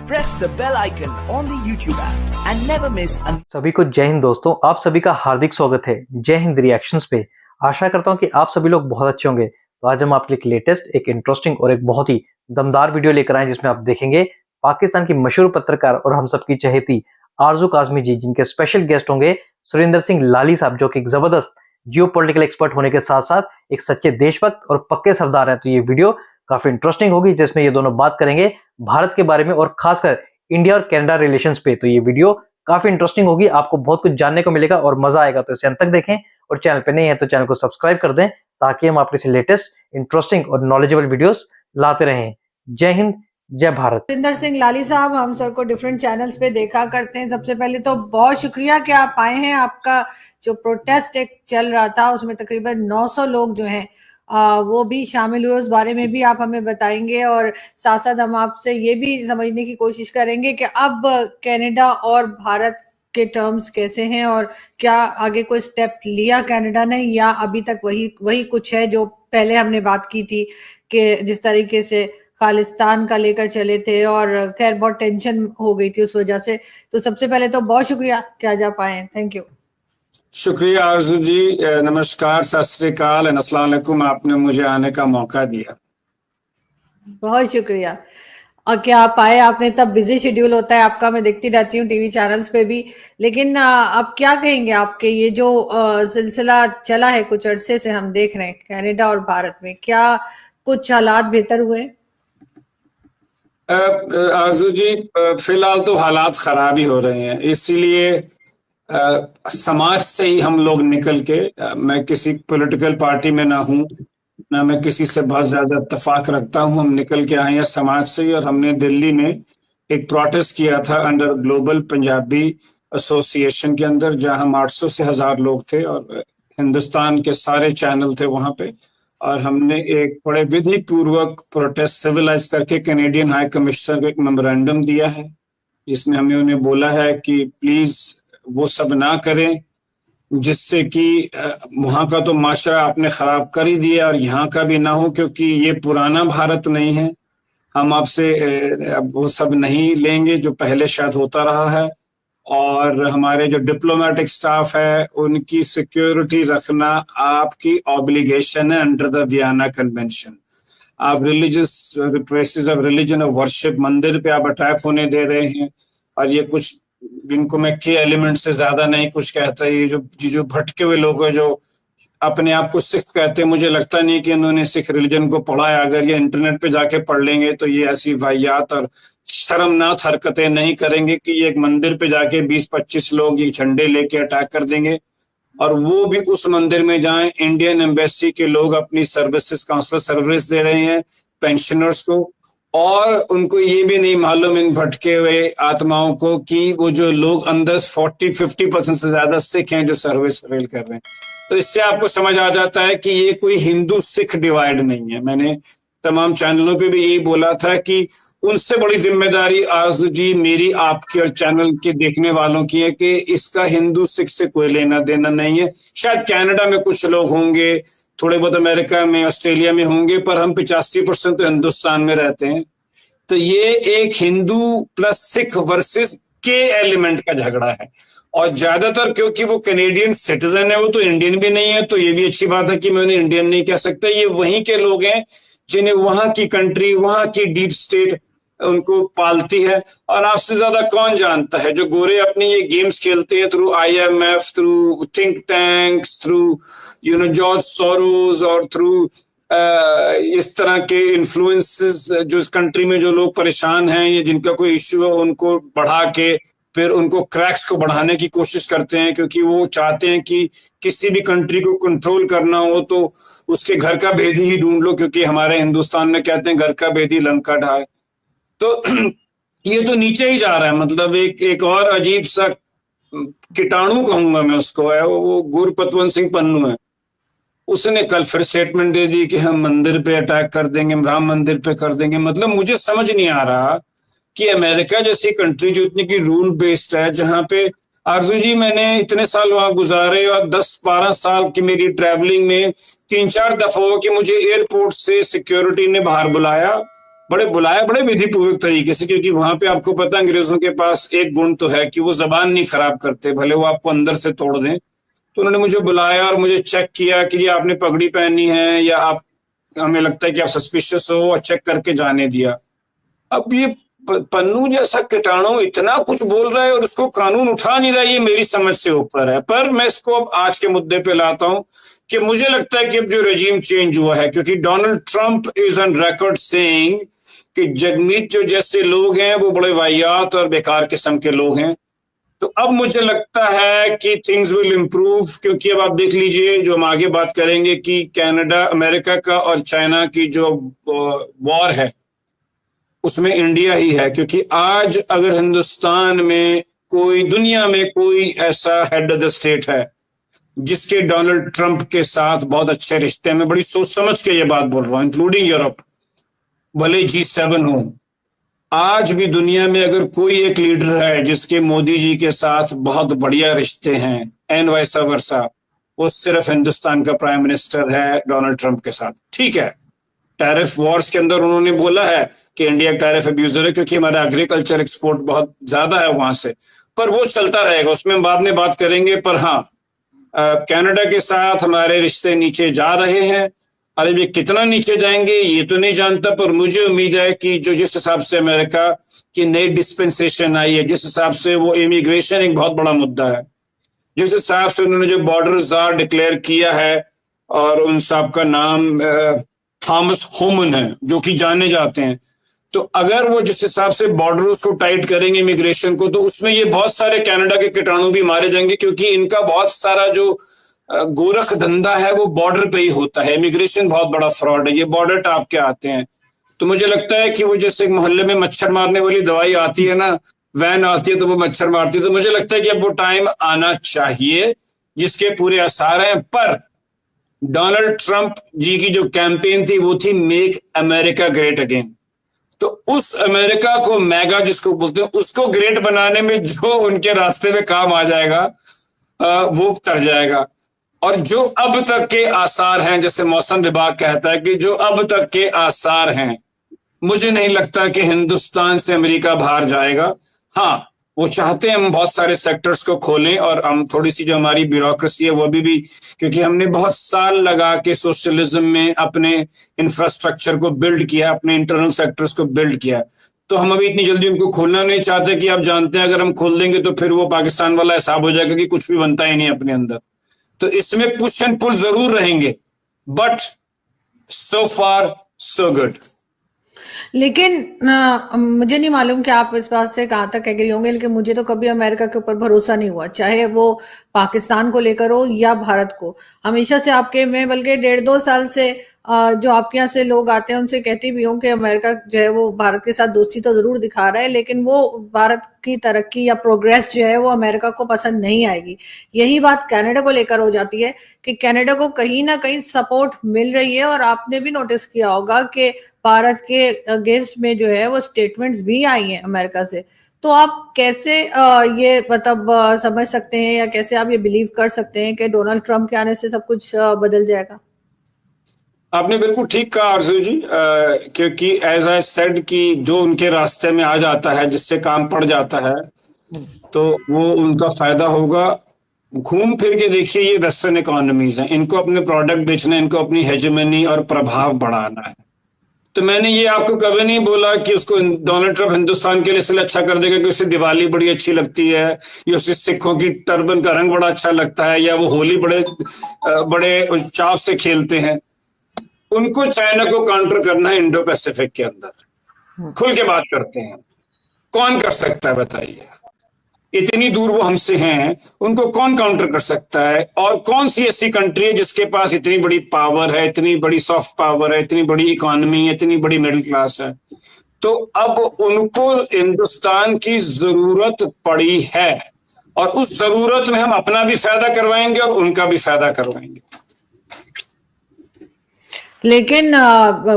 press the bell icon on the YouTube app and never miss an... सभी को जय हिंद दोस्तों, आप सभी का हार्दिक स्वागत है जय हिंद रिएक्शंस पे। आशा करता हूं कि आप सभी लोग बहुत अच्छे होंगे। तो आज हम आपके लिए लेटेस्ट एक इंटरेस्टिंग और एक बहुत ही दमदार वीडियो लेकर आए जिसमें आप देखेंगे पाकिस्तान की मशहूर पत्रकार और हम सबकी चहेती आरजू काज़मी जी, जिनके स्पेशल गेस्ट होंगे सुरेंद्र सिंह लाली साहब, जो कि एक जबरदस्त जियोपॉलिटिकल एक्सपर्ट होने के साथ साथ एक सच्चे देशभक्त और पक्के सरदार हैं। तो ये वीडियो काफी इंटरेस्टिंग होगी जिसमें ये दोनों बात करेंगे भारत के बारे में और खासकर इंडिया और कनाडा रिलेशंस पे। तो ये वीडियो काफी इंटरेस्टिंग होगी, आपको बहुत कुछ जानने को मिलेगा और मजा आएगा। तो इसे अंत तक देखें और चैनल पे नहीं है तो चैनल को सब्सक्राइब कर दें ताकि हम आपके लेटेस्ट इंटरेस्टिंग और नॉलेजेबल वीडियोस लाते रहें। जय हिंद, जय भारत। सुरेंद्र सिंह लाली साहब, हम सर को डिफरेंट चैनल्स पे देखा करते हैं। सबसे पहले तो बहुत शुक्रिया कि आप आए हैं। आपका जो प्रोटेस्ट एक चल रहा था उसमें तकरीबन 900 लोग जो हैं वो भी शामिल हुए, उस बारे में भी आप हमें बताएंगे और साथ साथ हम आपसे ये भी समझने की कोशिश करेंगे कि अब कनाडा और भारत के टर्म्स कैसे हैं और क्या आगे कोई स्टेप लिया कनाडा ने या अभी तक वही कुछ है जो पहले हमने बात की थी कि जिस तरीके से खालिस्तान का लेकर चले थे और खैर बहुत टेंशन हो गई थी उस वजह से। तो सबसे पहले तो बहुत शुक्रिया कि आज आप आए हैं। Thank you. शुक्रिया आरजू जी, नमस्कार, सत श्री अकाल, अस्सलाम वालेकुम। आपने मुझे आने का मौका दिया, बहुत शुक्रिया। और क्या आप आए, आपने तब बिजी शेड्यूल होता है आपका, मैं देखती रहती हूँ टीवी चैनल्स पे भी, लेकिन अब क्या कहेंगे आपके ये जो सिलसिला चला है कुछ अरसे से हम देख रहे हैं कनाडा और भारत में, क्या कुछ हालात बेहतर हुए? आरजू जी, फिलहाल तो हालात खराब ही हो रहे हैं, इसीलिए समाज से ही हम लोग निकल के, मैं किसी पॉलिटिकल पार्टी में ना हूँ ना मैं किसी से बहुत ज्यादा इत्तेफाक रखता हूँ, हम निकल के आए हैं समाज से ही। और हमने दिल्ली में एक प्रोटेस्ट किया था अंडर ग्लोबल पंजाबी एसोसिएशन के अंदर, जहां हम 800 से 1000 लोग थे और हिंदुस्तान के सारे चैनल थे वहां पे। और हमने एक बड़े विधि पूर्वक प्रोटेस्ट सिविलाइज करके कैनेडियन हाई कमिश्नर को एक मेमोरेंडम दिया है, जिसमें हमें उन्हें बोला है कि प्लीज वो सब ना करें जिससे कि वहां का तो माशरा आपने खराब कर ही दिया और यहाँ का भी ना हो, क्योंकि ये पुराना भारत नहीं है। हम आपसे अब वो सब नहीं लेंगे जो पहले शायद होता रहा है। और हमारे जो डिप्लोमेटिक स्टाफ है उनकी सिक्योरिटी रखना आपकी ऑब्लिगेशन है अंडर द वियना कन्वेंशन। आप religious places of religion of worship, मंदिर पे आप अटैक होने दे रहे हैं। और ये कुछ जिनको मैं के एलिमेंट से ज्यादा नहीं कुछ कहता, ये जो भटके हुए लोग हैं जो अपने आप को सिख कहते हैं, मुझे लगता नहीं कि इन्होंने सिख रिलीजन को पढ़ा है। अगर ये इंटरनेट पे जाके पढ़ लेंगे तो ये ऐसी वाहियात और शर्मनाक हरकतें नहीं करेंगे कि ये एक मंदिर पे जाके 20-25 लोग ये झंडे लेके अटैक कर देंगे। और वो भी उस मंदिर में जहाँ इंडियन एम्बेसी के लोग अपनी सर्विसेज, काउंसलर सर्विस दे रहे हैं पेंशनर्स को, और उनको ये भी नहीं मालूम इन भटके हुए आत्माओं को कि वो जो लोग अंदर 40-50% से ज्यादा सिख हैं जो सर्विस अवेल कर रहे हैं। तो इससे आपको समझ आ जाता है कि ये कोई हिंदू सिख डिवाइड नहीं है। मैंने तमाम चैनलों पे भी यही बोला था कि उनसे बड़ी जिम्मेदारी आरजू जी मेरी, आपकी और चैनल के देखने वालों की है कि इसका हिंदू सिख से कोई लेना देना नहीं है। शायद कनाडा में कुछ लोग होंगे, थोड़े बहुत अमेरिका में, ऑस्ट्रेलिया में होंगे, पर हम 85% तो हिंदुस्तान में रहते हैं। तो ये एक हिंदू प्लस सिख वर्सेस के एलिमेंट का झगड़ा है। और ज्यादातर क्योंकि वो कैनेडियन सिटीजन है, वो तो इंडियन भी नहीं है, तो ये भी अच्छी बात है कि मैं उन्हें इंडियन नहीं कह सकता। ये वहीं के लोग हैं जिन्हें वहां की कंट्री, वहां की डीप स्टेट उनको पालती है। और आपसे ज्यादा कौन जानता है, जो गोरे अपनी ये गेम्स खेलते हैं through IMF, through think tanks, through George Soros और थ्रू इस तरह के इन्फ्लुएंसेस, जो इस कंट्री में जो लोग परेशान हैं या जिनका कोई इश्यू है उनको बढ़ा के फिर उनको क्रैक्स को बढ़ाने की कोशिश करते हैं, क्योंकि वो चाहते हैं कि किसी भी कंट्री को कंट्रोल करना हो तो उसके घर का भेदी ही ढूंढ लो, क्योंकि हमारे हिंदुस्तान में कहते हैं घर का भेदी लंका ढाए। तो ये तो नीचे ही जा रहा है। मतलब एक और अजीब सा कीटाणु कहूंगा मैं उसको, है वो गुरपतवंत सिंह पन्नू है। उसने कल फिर स्टेटमेंट दे दी कि हम मंदिर पे अटैक कर देंगे, राम मंदिर पे कर देंगे। मतलब मुझे समझ नहीं आ रहा कि अमेरिका जैसी कंट्री जो इतनी की रूल बेस्ड है, जहां पे आरजू जी मैंने इतने साल वहां गुजारे और 10-12 साल की मेरी ट्रैवलिंग में 3-4 दफा हो कि मुझे एयरपोर्ट से सिक्योरिटी ने बाहर बुलाया, बड़े बुलाया बड़े विधिपूर्वक तरीके से, क्योंकि वहां पे आपको पता अंग्रेजों के पास एक गुण तो है कि वो जबान नहीं खराब करते, भले वो आपको अंदर से तोड़ दें। तो उन्होंने मुझे बुलाया और मुझे चेक किया कि ये आपने पगड़ी पहनी है या आप, हमें लगता है कि आप सस्पिशियस हो, और चेक करके जाने दिया। अब ये पन्नू जैसा कीटाणु इतना कुछ बोल रहा है और उसको कानून उठा नहीं रहा, ये मेरी समझ से ऊपर है। पर मैं इसको अब आज के मुद्दे पे लाता हूं कि मुझे लगता है कि अब जो रेजिम चेंज हुआ है, क्योंकि Donald Trump is on record saying कि जगमीत जो जैसे लोग हैं वो बड़े वाहियात और बेकार किस्म के लोग हैं। तो अब मुझे लगता है कि थिंग्स विल इम्प्रूव, क्योंकि अब आप देख लीजिए, जो हम आगे बात करेंगे कि कनाडा, अमेरिका का और चाइना की जो वॉर है उसमें इंडिया ही है। क्योंकि आज अगर हिंदुस्तान में कोई, दुनिया में कोई ऐसा हेड ऑफ द स्टेट है जिसके डोनाल्ड ट्रंप के साथ बहुत अच्छे रिश्ते हैं, मैं बड़ी सोच समझ के ये बात बोल रहा हूँ, इंक्लूडिंग यूरोप, भले G7 हो, आज भी दुनिया में अगर कोई एक लीडर है जिसके मोदी जी के साथ बहुत बढ़िया रिश्ते हैं एंड वाइस वर्सा, वो सिर्फ हिंदुस्तान का प्राइम मिनिस्टर है डोनाल्ड ट्रंप के साथ। ठीक है, टैरिफ वॉर्स के अंदर उन्होंने बोला है कि इंडिया टैरिफ अब्यूजर है क्योंकि हमारा एग्रीकल्चर एक्सपोर्ट बहुत ज्यादा है वहां से, पर वो चलता रहेगा, उसमें बाद में बात करेंगे। पर हाँ, कनाडा के साथ हमारे रिश्ते नीचे जा रहे हैं। अरे ये कितना नीचे जाएंगे ये तो नहीं जानता, पर मुझे उम्मीद है कि जो जिस हिसाब से अमेरिका की नई डिस्पेंसेशन आई है, जिस हिसाब से वो इमिग्रेशन एक बहुत बड़ा मुद्दा है, जिस हिसाब से उन्होंने जो बॉर्डर जार डिक्लेयर किया है, और उन साहब का नाम थॉमस होमन है जो कि जाने जाते हैं, तो अगर वो जिस हिसाब से बॉर्डर उसको टाइट करेंगे इमिग्रेशन को, तो उसमें ये बहुत सारे कनाडा के कीटाणु भी मारे जाएंगे, क्योंकि इनका बहुत सारा जो गोरख धंधा है वो बॉर्डर पे ही होता है। इमिग्रेशन बहुत बड़ा फ्रॉड है, ये बॉर्डर टाप के आते हैं। तो मुझे लगता है कि वो जैसे मोहल्ले में मच्छर मारने वाली दवाई आती है ना, वैन आती है तो वो मच्छर मारती है, तो मुझे लगता है कि अब वो टाइम आना चाहिए जिसके पूरे आसार हैं। पर डोनाल्ड ट्रंप जी की जो कैंपेन थी वो थी मेक अमेरिका ग्रेट अगेन, तो उस अमेरिका को, मैगा जिसको बोलते हैं, उसको ग्रेट बनाने में जो उनके रास्ते में काम आ जाएगा वो तर जाएगा। और जो अब तक के आसार हैं, जैसे मौसम विभाग कहता है कि जो अब तक के आसार हैं, मुझे नहीं लगता कि हिंदुस्तान से अमेरिका बाहर जाएगा। हाँ, वो चाहते हैं हम बहुत सारे सेक्टर्स को खोलें, और हम थोड़ी सी जो हमारी ब्यूरोक्रेसी है वो भी क्योंकि हमने बहुत साल लगा के सोशलिज्म में अपने इंफ्रास्ट्रक्चर को बिल्ड किया, अपने इंटरनल सेक्टर्स को बिल्ड किया, तो हम अभी इतनी जल्दी उनको खोलना नहीं चाहते कि आप जानते हैं अगर हम खोल देंगे तो फिर वो पाकिस्तान वाला हिसाब हो जाएगा कि कुछ भी बनता ही नहीं अपने अंदर। तो इसमें पुश एंड पुल जरूर रहेंगे, but so far so good. लेकिन मुझे नहीं मालूम कि आप इस बात से कहाँ तक एग्री होंगे, लेकिन मुझे तो कभी अमेरिका के ऊपर भरोसा नहीं हुआ, चाहे वो पाकिस्तान को लेकर हो या भारत को। हमेशा से आपके, मैं बल्कि 1.5-2 साल से जो आपके यहाँ से लोग आते हैं उनसे कहती भी हूँ कि अमेरिका जो है वो भारत के साथ दोस्ती तो जरूर दिखा रहा है, लेकिन वो भारत की तरक्की या प्रोग्रेस जो है वो अमेरिका को पसंद नहीं आएगी। यही बात कनाडा को लेकर हो जाती है कि कनाडा को कहीं ना कहीं सपोर्ट मिल रही है, और आपने भी नोटिस किया होगा कि भारत के अगेंस्ट में जो है वो स्टेटमेंट्स भी आई हैं अमेरिका से। तो आप कैसे ये मतलब समझ सकते हैं, या कैसे आप ये बिलीव कर सकते हैं कि डोनाल्ड ट्रंप के आने से सब कुछ बदल जाएगा? आपने बिल्कुल ठीक कहा आरजू जी, क्योंकि एज आई सेड कि जो उनके रास्ते में आ जाता है, जिससे काम पड़ जाता है, तो वो उनका फायदा होगा। घूम फिर के देखिए, ये वेस्टर्न इकोनॉमीज हैं, इनको अपने प्रोडक्ट बेचना, इनको अपनी हेजेमनी और प्रभाव बढ़ाना है। तो मैंने ये आपको कभी नहीं बोला कि उसको डोनाल्ड ट्रंप हिंदुस्तान के लिए इसलिए अच्छा कर देगा कि उसे दिवाली बड़ी अच्छी लगती है, या उसे सिखों की टर्बन का रंग बड़ा अच्छा लगता है, या वो होली बड़े चाव से खेलते हैं। उनको चाइना को काउंटर करना है इंडो पैसिफिक के अंदर। खुल के बात करते हैं, कौन कर सकता है बताइए? इतनी दूर वो हमसे हैं, उनको कौन काउंटर कर सकता है? और कौन सी ऐसी कंट्री है जिसके पास इतनी बड़ी पावर है, इतनी बड़ी सॉफ्ट पावर है, इतनी बड़ी इकोनॉमी, इतनी बड़ी मिडिल क्लास है? तो अब उनको हिंदुस्तान की जरूरत पड़ी है, और उस जरूरत में हम अपना भी फायदा करवाएंगे और उनका भी फायदा करवाएंगे। लेकिन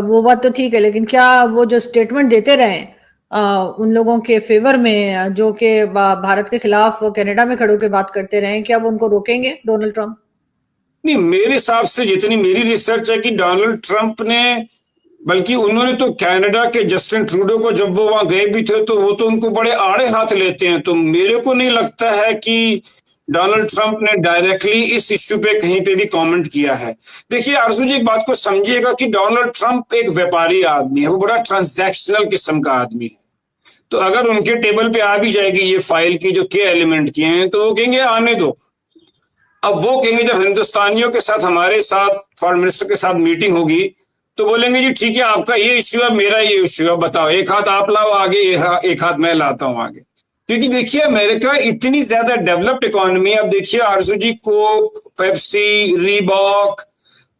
वो बात तो ठीक है, लेकिन क्या वो जो स्टेटमेंट देते रहे उन लोगों के फेवर में जो कि भारत के खिलाफ कनाडा में खड़े होकर बात करते रहे, क्या वो उनको रोकेंगे डोनाल्ड ट्रंप? नहीं, मेरे हिसाब से जितनी मेरी रिसर्च है कि डोनाल्ड ट्रंप ने बल्कि उन्होंने तो कनाडा के जस्टिन ट्रूडो को जब वो वहां गए भी थे तो वो तो उनको बड़े आड़े हाथ लेते हैं। तो मेरे को नहीं लगता है कि डोनाल्ड ट्रंप ने डायरेक्टली इस इश्यू पे कहीं पे भी कमेंट किया है। देखिए आरजू जी, एक बात को समझिएगा कि डोनाल्ड ट्रंप एक व्यापारी आदमी है, वो बड़ा ट्रांजैक्शनल किस्म का आदमी है। तो अगर उनके टेबल पे आ भी जाएगी ये फाइल की जो के एलिमेंट किए हैं तो वो कहेंगे आने दो। अब वो कहेंगे जब हिंदुस्तानियों के साथ, हमारे साथ, फॉरेन मिनिस्टर के साथ मीटिंग होगी तो बोलेंगे जी ठीक है, आपका ये इश्यू है, मेरा ये इश्यू है, बताओ, एक हाथ आप लाओ आगे, एक हाथ मैं लाता हूं आगे। क्योंकि देखिए अमेरिका इतनी ज्यादा डेवलप्ड इकोनॉमी है। अब देखिए Arzoo ji, Coke, Pepsi, Reebok,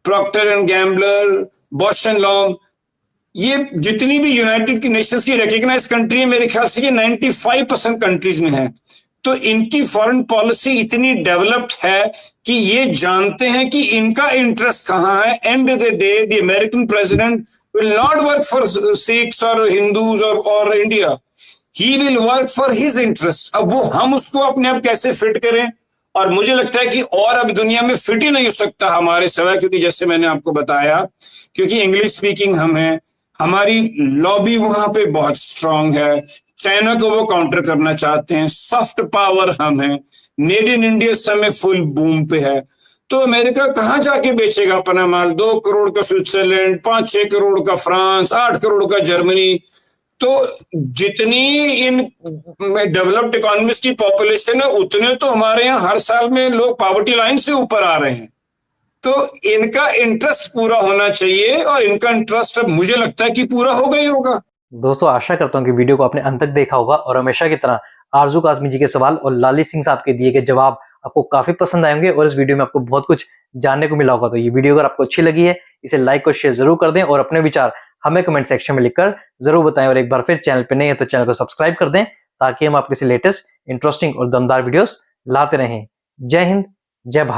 Procter and Gambler, Bausch and Lomb, ये जितनी भी यूनाइटेड नेशंस की रिकॉग्नाइज कंट्री है, मेरे ख्याल से ये 95% कंट्रीज में है। तो इनकी फॉरेन पॉलिसी इतनी डेवलप्ड है कि ये जानते हैं कि इनका इंटरेस्ट कहां है। End of the day the American president will not work for Sikhs और हिंदूज और India, he will work for his interest. अब वो हम उसको अपने आप कैसे फिट करें, और मुझे लगता है कि और अब दुनिया में फिट ही नहीं हो सकता हमारे सिवाय, क्योंकि जैसे मैंने आपको बताया, क्योंकि इंग्लिश स्पीकिंग हम हैं, हमारी लॉबी वहां पे बहुत स्ट्रांग है, चाइना को वो काउंटर करना चाहते हैं, सॉफ्ट पावर हम हैं, मेड इन इंडिया समय फुल बूम पे है। तो अमेरिका कहां जाके बेचेगा अपना माल? 2 करोड़ का स्विट्जरलैंड, 5-6 करोड़ का फ्रांस, 8 करोड़ का जर्मनी। तो जितनी इन डेवलप्ड इकोनॉमीज की पॉपुलेशन है उतने तो हमारे यहाँ हर साल में लोग पॉवर्टी लाइन से ऊपर आ रहे हैं। तो इनका इंटरेस्ट पूरा होना चाहिए, और इनका इंटरेस्ट अब मुझे लगता है कि पूरा होगा ही होगा। दोस्तों आशा करता हूँ कि वीडियो को आपने अंत तक देखा होगा और हमेशा की तरह आरजू काज़मी जी के सवाल और लाली सिंह साहब के दिए गए जवाब आपको काफी पसंद आएंगे और इस वीडियो में आपको बहुत कुछ जानने को मिला होगा। तो ये वीडियो अगर आपको अच्छी लगी है इसे लाइक और शेयर जरूर कर दें और अपने विचार हमें कमेंट सेक्शन में लिखकर जरूर बताएं। और एक बार फिर चैनल पे नए हैं तो चैनल को सब्सक्राइब कर दें ताकि हम आपके लेटेस्ट इंटरेस्टिंग और दमदार वीडियोस लाते रहें। जय हिंद, जय भारत।